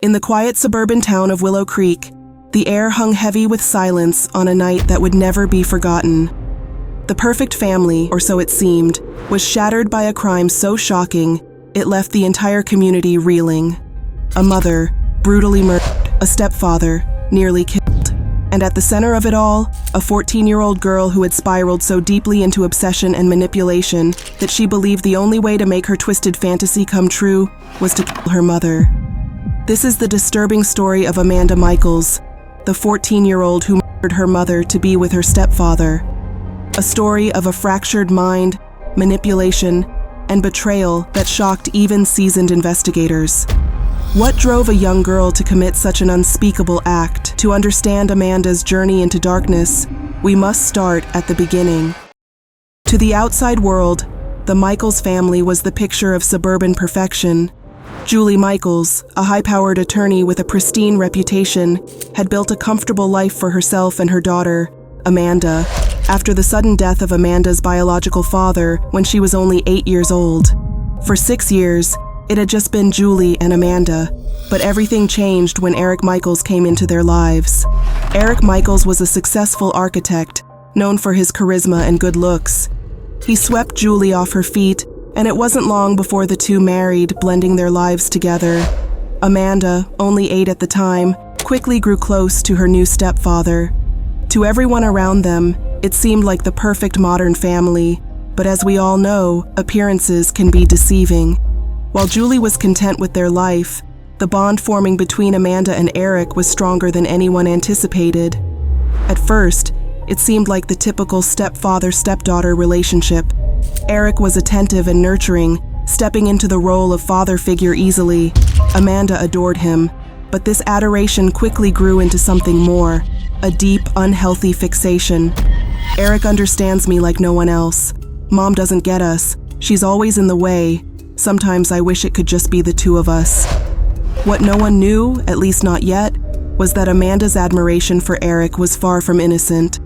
In the quiet suburban town of Willow Creek, the air hung heavy with silence on a night that would never be forgotten. The perfect family, or so it seemed, was shattered by a crime so shocking it left the entire community reeling. A mother, brutally murdered, a stepfather, nearly killed. And at the center of it all, a 14-year-old girl who had spiraled so deeply into obsession and manipulation that she believed the only way to make her twisted fantasy come true was to kill her mother. This is the disturbing story of Amanda Michaels, the 14-year-old who murdered her mother to be with her stepfather. A story of a fractured mind, manipulation, and betrayal that shocked even seasoned investigators. What drove a young girl to commit such an unspeakable act? To understand Amanda's journey into darkness, we must start at the beginning. To the outside world, the Michaels family was the picture of suburban perfection. Julie Michaels, a high-powered attorney with a pristine reputation, had built a comfortable life for herself and her daughter, Amanda, after the sudden death of Amanda's biological father when she was only 8 years old. For 6 years, it had just been Julie and Amanda, but everything changed when Eric Michaels came into their lives. Eric Michaels was a successful architect, known for his charisma and good looks. He swept Julie off her feet, and it wasn't long before the two married, blending their lives together. Amanda, only 8 at the time, quickly grew close to her new stepfather. To everyone around them, it seemed like the perfect modern family, but as we all know, appearances can be deceiving. While Julie was content with their life, the bond forming between Amanda and Eric was stronger than anyone anticipated. At first, it seemed like the typical stepfather-stepdaughter relationship. Eric was attentive and nurturing, stepping into the role of father figure easily. Amanda adored him, but this adoration quickly grew into something more, a deep, unhealthy fixation. Eric understands me like no one else. Mom doesn't get us. She's always in the way. Sometimes I wish it could just be the two of us. What no one knew, at least not yet, was that Amanda's admiration for Eric was far from innocent.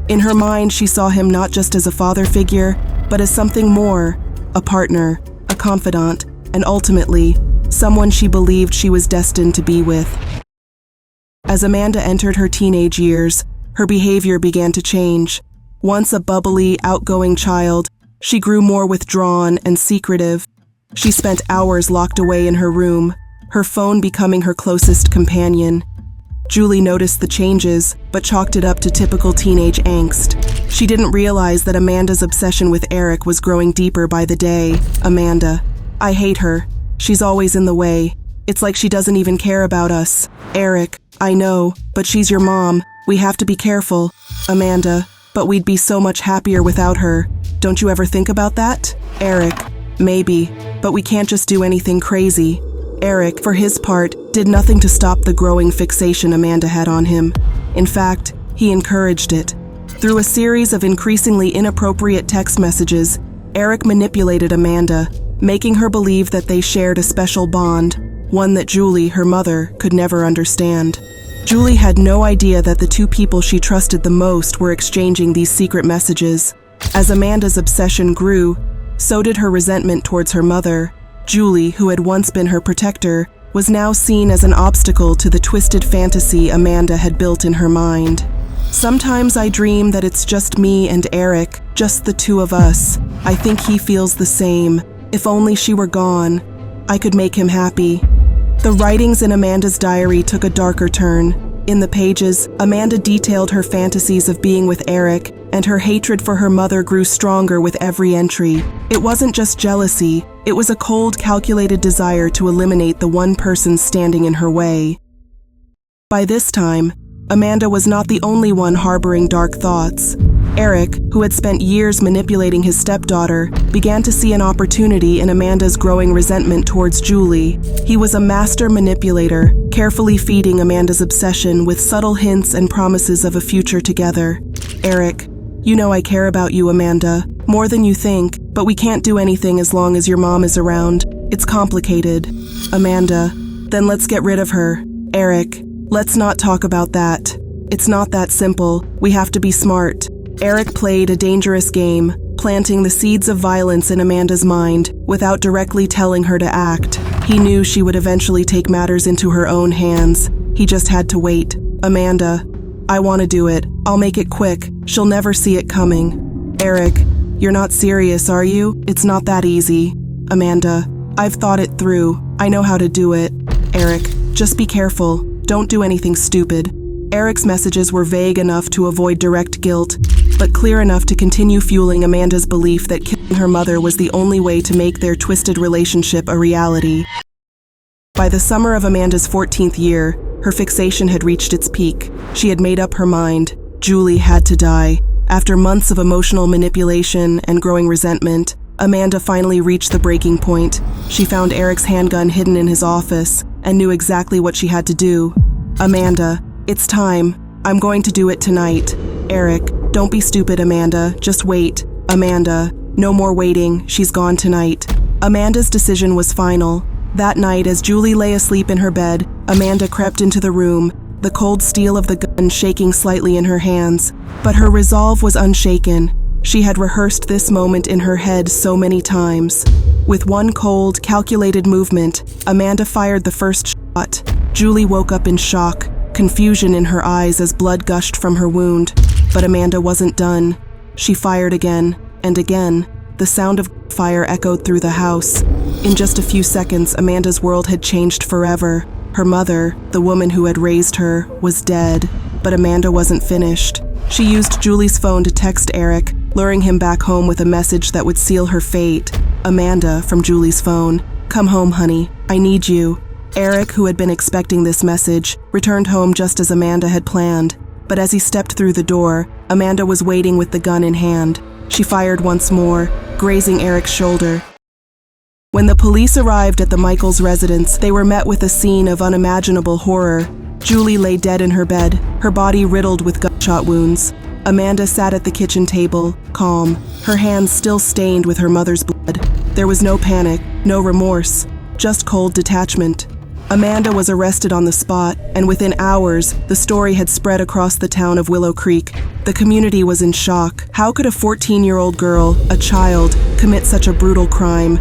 In her mind, she saw him not just as a father figure, but as something more, a partner, a confidant, and ultimately, someone she believed she was destined to be with. As Amanda entered her teenage years, her behavior began to change. Once a bubbly, outgoing child, she grew more withdrawn and secretive. She spent hours locked away in her room, her phone becoming her closest companion. Julie noticed the changes, but chalked it up to typical teenage angst. She didn't realize that Amanda's obsession with Eric was growing deeper by the day. Amanda. I hate her. She's always in the way. It's like she doesn't even care about us. Eric. I know, but she's your mom. We have to be careful. Amanda. But we'd be so much happier without her. Don't you ever think about that? Eric. Maybe, but we can't just do anything crazy. Eric, for his part, did nothing to stop the growing fixation Amanda had on him. In fact, he encouraged it. Through a series of increasingly inappropriate text messages, Eric manipulated Amanda, making her believe that they shared a special bond, one that Julie, her mother, could never understand. Julie had no idea that the two people she trusted the most were exchanging these secret messages. As Amanda's obsession grew, so did her resentment towards her mother. Julie, who had once been her protector, was now seen as an obstacle to the twisted fantasy Amanda had built in her mind. Sometimes I dream that it's just me and Eric, just the two of us. I think he feels the same. If only she were gone, I could make him happy. The writings in Amanda's diary took a darker turn. In the pages, Amanda detailed her fantasies of being with Eric, and her hatred for her mother grew stronger with every entry. It wasn't just jealousy, it was a cold, calculated desire to eliminate the one person standing in her way. By this time, Amanda was not the only one harboring dark thoughts. Eric, who had spent years manipulating his stepdaughter, began to see an opportunity in Amanda's growing resentment towards Julie. He was a master manipulator, carefully feeding Amanda's obsession with subtle hints and promises of a future together. Eric, you know I care about you, Amanda, more than you think, but we can't do anything as long as your mom is around. It's complicated. Amanda, then let's get rid of her. Eric, let's not talk about that. It's not that simple. We have to be smart. Eric played a dangerous game, planting the seeds of violence in Amanda's mind without directly telling her to act. He knew she would eventually take matters into her own hands. He just had to wait. Amanda, I want to do it. I'll make it quick. She'll never see it coming. Eric, you're not serious, are you? It's not that easy. Amanda, I've thought it through. I know how to do it. Eric, just be careful. Don't do anything stupid. Eric's messages were vague enough to avoid direct guilt, but clear enough to continue fueling Amanda's belief that killing her mother was the only way to make their twisted relationship a reality. By the summer of Amanda's 14th year, her fixation had reached its peak. She had made up her mind. Julie had to die. After months of emotional manipulation and growing resentment, Amanda finally reached the breaking point. She found Eric's handgun hidden in his office and knew exactly what she had to do. Amanda, it's time. I'm going to do it tonight. Eric, don't be stupid, Amanda. Just wait. Amanda, no more waiting. She's gone tonight. Amanda's decision was final. That night, as Julie lay asleep in her bed, Amanda crept into the room, the cold steel of the gun shaking slightly in her hands. But her resolve was unshaken. She had rehearsed this moment in her head so many times. With one cold, calculated movement, Amanda fired the first shot. Julie woke up in shock, confusion in her eyes as blood gushed from her wound. But Amanda wasn't done. She fired again, and again. The sound of fire echoed through the house. In just a few seconds, Amanda's world had changed forever. Her mother, the woman who had raised her, was dead. But Amanda wasn't finished. She used Julie's phone to text Eric, luring him back home with a message that would seal her fate. Amanda, from Julie's phone, "Come home, honey. I need you." Eric, who had been expecting this message, returned home just as Amanda had planned. But as he stepped through the door, Amanda was waiting with the gun in hand. She fired once more, grazing Eric's shoulder. When the police arrived at the Michaels' residence, they were met with a scene of unimaginable horror. Julie lay dead in her bed, her body riddled with gunshot wounds. Amanda sat at the kitchen table, calm, her hands still stained with her mother's blood. There was no panic, no remorse, just cold detachment. Amanda was arrested on the spot, and within hours, the story had spread across the town of Willow Creek. The community was in shock. How could a 14-year-old girl, a child, commit such a brutal crime?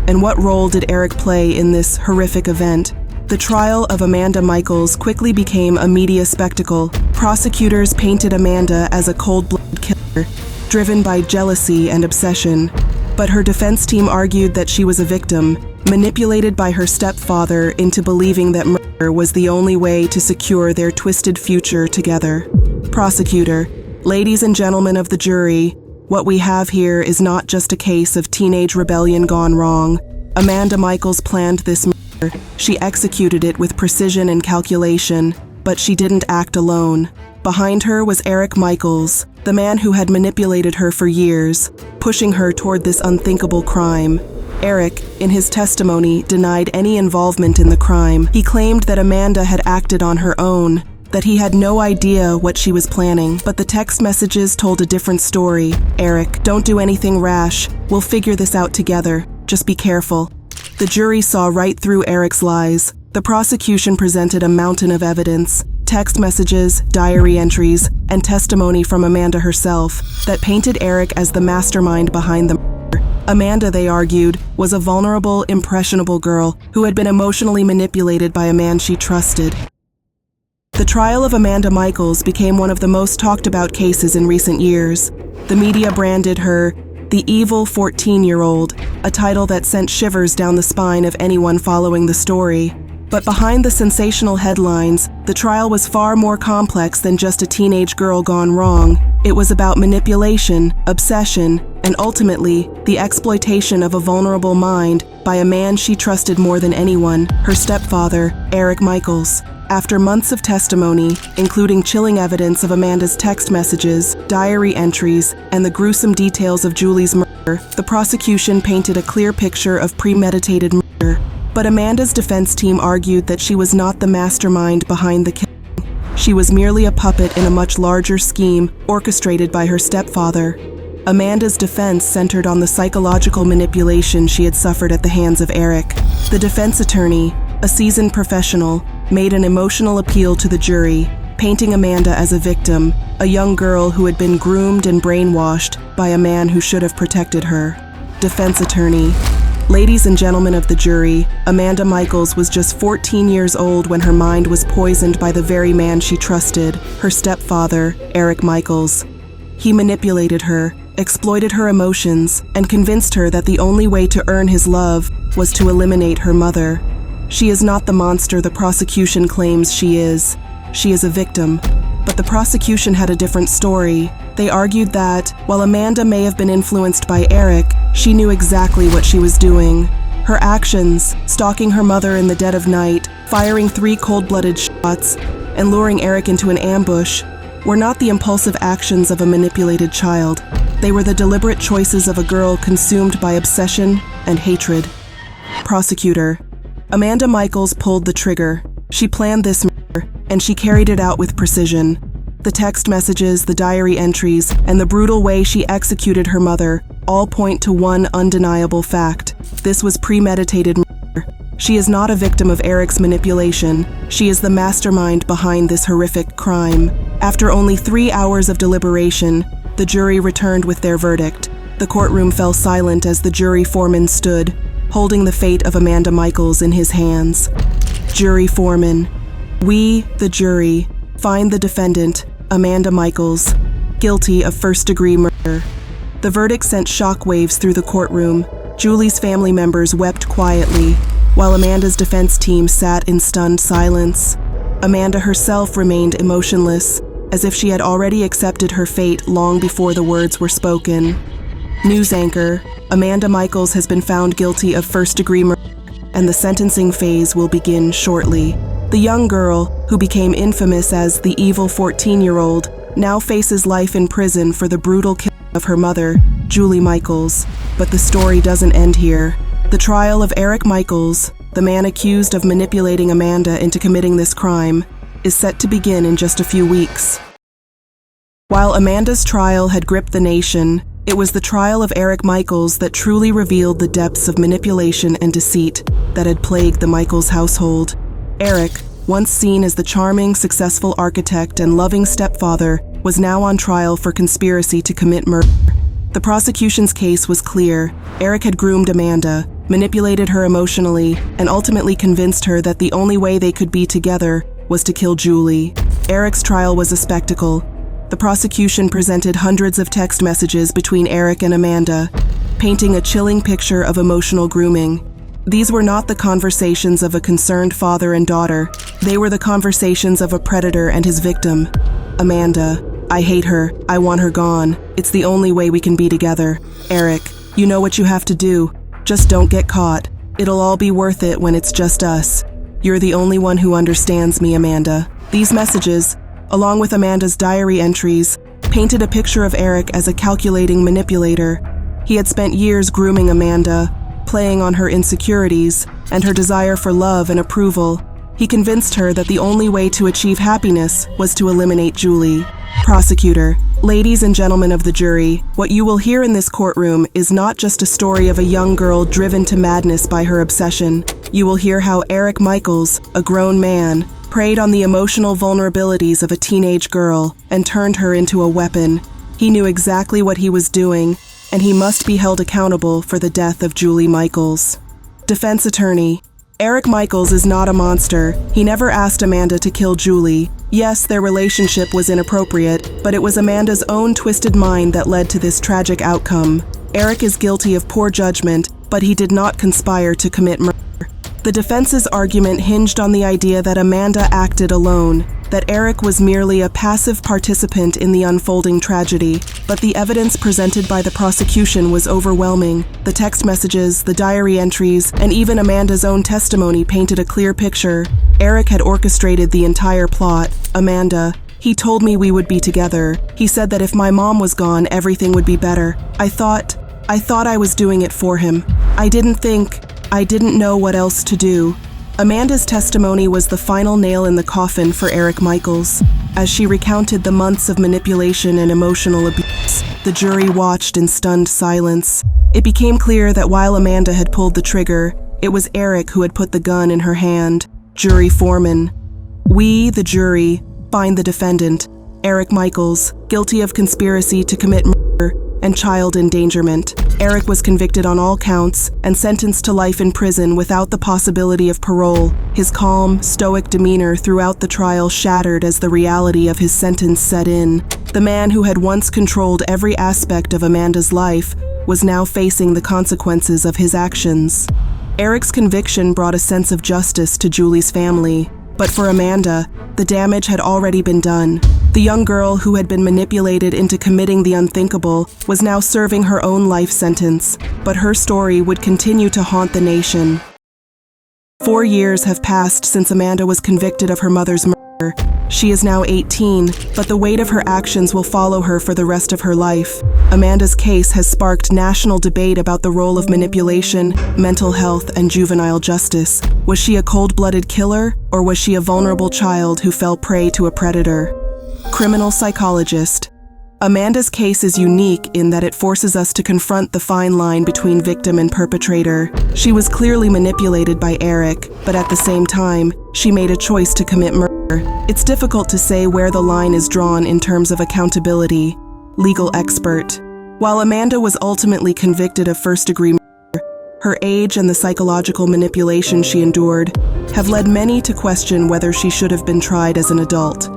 And what role did Eric play in this horrific event? The trial of Amanda Michaels quickly became a media spectacle. Prosecutors painted Amanda as a cold-blooded killer, driven by jealousy and obsession. But her defense team argued that she was a victim, manipulated by her stepfather into believing that murder was the only way to secure their twisted future together. Prosecutor, ladies and gentlemen of the jury, what we have here is not just a case of teenage rebellion gone wrong. Amanda Michaels planned this murder. She executed it with precision and calculation, but she didn't act alone. Behind her was Eric Michaels, the man who had manipulated her for years, pushing her toward this unthinkable crime. Eric, in his testimony, denied any involvement in the crime. He claimed that Amanda had acted on her own, that he had no idea what she was planning. But the text messages told a different story. Eric, don't do anything rash. We'll figure this out together. Just be careful. The jury saw right through Eric's lies. The prosecution presented a mountain of evidence, text messages, diary entries, and testimony from Amanda herself that painted Eric as the mastermind behind the murder. Amanda, they argued, was a vulnerable, impressionable girl who had been emotionally manipulated by a man she trusted. The trial of Amanda Michaels became one of the most talked about cases in recent years. The media branded her the evil 14-year-old, a title that sent shivers down the spine of anyone following the story. But behind the sensational headlines, the trial was far more complex than just a teenage girl gone wrong. It was about manipulation, obsession, and ultimately, the exploitation of a vulnerable mind by a man she trusted more than anyone, her stepfather, Eric Michaels. After months of testimony, including chilling evidence of Amanda's text messages, diary entries, and the gruesome details of Julie's murder, the prosecution painted a clear picture of premeditated murder. But Amanda's defense team argued that she was not the mastermind behind the killing. She was merely a puppet in a much larger scheme orchestrated by her stepfather. Amanda's defense centered on the psychological manipulation she had suffered at the hands of Eric. The defense attorney, a seasoned professional, made an emotional appeal to the jury, painting Amanda as a victim, a young girl who had been groomed and brainwashed by a man who should have protected her. Defense attorney, Ladies and gentlemen of the jury, Amanda Michaels was just 14 years old when her mind was poisoned by the very man she trusted, her stepfather, Eric Michaels. He manipulated her, exploited her emotions, and convinced her that the only way to earn his love was to eliminate her mother. She is not the monster the prosecution claims she is. She is a victim. But the prosecution had a different story. They argued that, while Amanda may have been influenced by Eric, she knew exactly what she was doing. Her actions, stalking her mother in the dead of night, firing 3 cold-blooded shots, and luring Eric into an ambush, were not the impulsive actions of a manipulated child. They were the deliberate choices of a girl consumed by obsession and hatred. Prosecutor: Amanda Michaels pulled the trigger. She planned this murder, and she carried it out with precision. The text messages, the diary entries, and the brutal way she executed her mother all point to one undeniable fact. This was premeditated murder. She is not a victim of Eric's manipulation. She is the mastermind behind this horrific crime. After only 3 hours of deliberation, the jury returned with their verdict. The courtroom fell silent as the jury foreman stood, holding the fate of Amanda Michaels in his hands. Jury foreman: we, the jury, find the defendant, Amanda Michaels, guilty of first-degree murder. The verdict sent shockwaves through the courtroom. Julie's family members wept quietly, while Amanda's defense team sat in stunned silence. Amanda herself remained emotionless, as if she had already accepted her fate long before the words were spoken. News anchor: Amanda Michaels has been found guilty of first-degree murder, and the sentencing phase will begin shortly. The young girl, who became infamous as the evil 14-year-old, now faces life in prison for the brutal killing of her mother, Julie Michaels. But the story doesn't end here. The trial of Eric Michaels, the man accused of manipulating Amanda into committing this crime, is set to begin in just a few weeks. While Amanda's trial had gripped the nation, it was the trial of Eric Michaels that truly revealed the depths of manipulation and deceit that had plagued the Michaels household. Eric, once seen as the charming, successful architect and loving stepfather, was now on trial for conspiracy to commit murder. The prosecution's case was clear. Eric had groomed Amanda, manipulated her emotionally, and ultimately convinced her that the only way they could be together was to kill Julie. Eric's trial was a spectacle. The prosecution presented hundreds of text messages between Eric and Amanda, painting a chilling picture of emotional grooming. These were not the conversations of a concerned father and daughter. They were the conversations of a predator and his victim. Amanda: I hate her. I want her gone. It's the only way we can be together. Eric: you know what you have to do. Just don't get caught. It'll all be worth it when it's just us. You're the only one who understands me, Amanda. These messages, along with Amanda's diary entries, painted a picture of Eric as a calculating manipulator. He had spent years grooming Amanda, playing on her insecurities and her desire for love and approval. He convinced her that the only way to achieve happiness was to eliminate Julie. Prosecutor: ladies and gentlemen of the jury, what you will hear in this courtroom is not just a story of a young girl driven to madness by her obsession. You will hear how Eric Michaels, a grown man, preyed on the emotional vulnerabilities of a teenage girl and turned her into a weapon. He knew exactly what he was doing, and he must be held accountable for the death of Julie Michaels. Defense attorney: Eric Michaels is not a monster. He never asked Amanda to kill Julie. Yes, their relationship was inappropriate, but it was Amanda's own twisted mind that led to this tragic outcome. Eric is guilty of poor judgment, but he did not conspire to commit murder. The defense's argument hinged on the idea that Amanda acted alone, that Eric was merely a passive participant in the unfolding tragedy, but the evidence presented by the prosecution was overwhelming. The text messages, the diary entries, and even Amanda's own testimony painted a clear picture. Eric had orchestrated the entire plot. Amanda: he told me we would be together. He said that if my mom was gone, everything would be better. I thought I was doing it for him. I didn't know what else to do. Amanda's testimony was the final nail in the coffin for Eric Michaels. As she recounted the months of manipulation and emotional abuse, the jury watched in stunned silence. It became clear that while Amanda had pulled the trigger, it was Eric who had put the gun in her hand. Jury foreman: we, the jury, find the defendant, Eric Michaels, guilty of conspiracy to commit murder and child endangerment. Eric was convicted on all counts and sentenced to life in prison without the possibility of parole. His calm, stoic demeanor throughout the trial shattered as the reality of his sentence set in. The man who had once controlled every aspect of Amanda's life was now facing the consequences of his actions. Eric's conviction brought a sense of justice to Julie's family, but for Amanda, the damage had already been done. The young girl who had been manipulated into committing the unthinkable was now serving her own life sentence, but her story would continue to haunt the nation. 4 years have passed since Amanda was convicted of her mother's murder. She is now 18, but the weight of her actions will follow her for the rest of her life. Amanda's case has sparked national debate about the role of manipulation, mental health, and juvenile justice. Was she a cold-blooded killer, or was she a vulnerable child who fell prey to a predator? Criminal psychologist. Amanda's case is unique in that it forces us to confront the fine line between victim and perpetrator. She was clearly manipulated by Eric, but at the same time, she made a choice to commit murder. It's difficult to say where the line is drawn in terms of accountability. Legal expert. While Amanda was ultimately convicted of first-degree murder, her age and the psychological manipulation she endured have led many to question whether she should have been tried as an adult.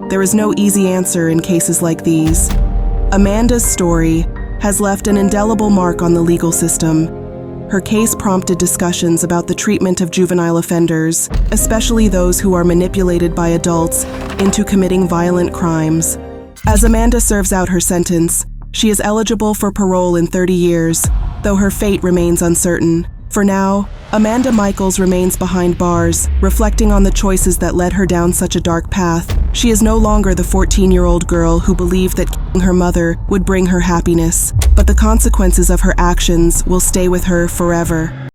There is no easy answer in cases like these. Amanda's story has left an indelible mark on the legal system. Her case prompted discussions about the treatment of juvenile offenders, especially those who are manipulated by adults into committing violent crimes. As Amanda serves out her sentence, she is eligible for parole in 30 years, though her fate remains uncertain. For now, Amanda Michaels remains behind bars, reflecting on the choices that led her down such a dark path. She is no longer the 14-year-old girl who believed that killing her mother would bring her happiness, but the consequences of her actions will stay with her forever.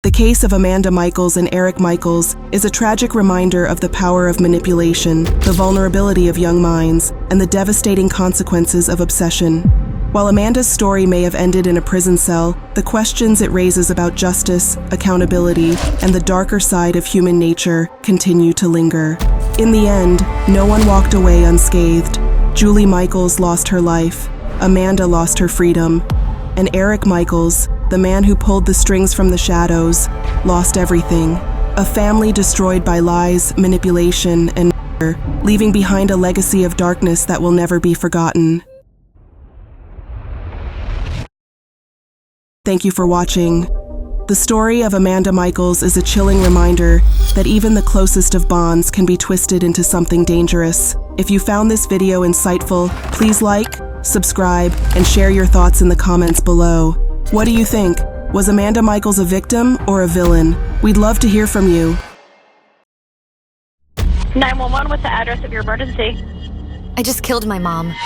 The case of Amanda Michaels and Eric Michaels is a tragic reminder of the power of manipulation, the vulnerability of young minds, and the devastating consequences of obsession. While Amanda's story may have ended in a prison cell, the questions it raises about justice, accountability, and the darker side of human nature continue to linger. In the end, no one walked away unscathed. Julie Michaels lost her life, Amanda lost her freedom, and Eric Michaels, the man who pulled the strings from the shadows, lost everything. A family destroyed by lies, manipulation, and murder, leaving behind a legacy of darkness that will never be forgotten. Thank you for watching. The story of Amanda Michaels is a chilling reminder that even the closest of bonds can be twisted into something dangerous. If you found this video insightful, please like, subscribe, and share your thoughts in the comments below. What do you think? Was Amanda Michaels a victim or a villain? We'd love to hear from you. 911, what's the address of your emergency? I just killed my mom.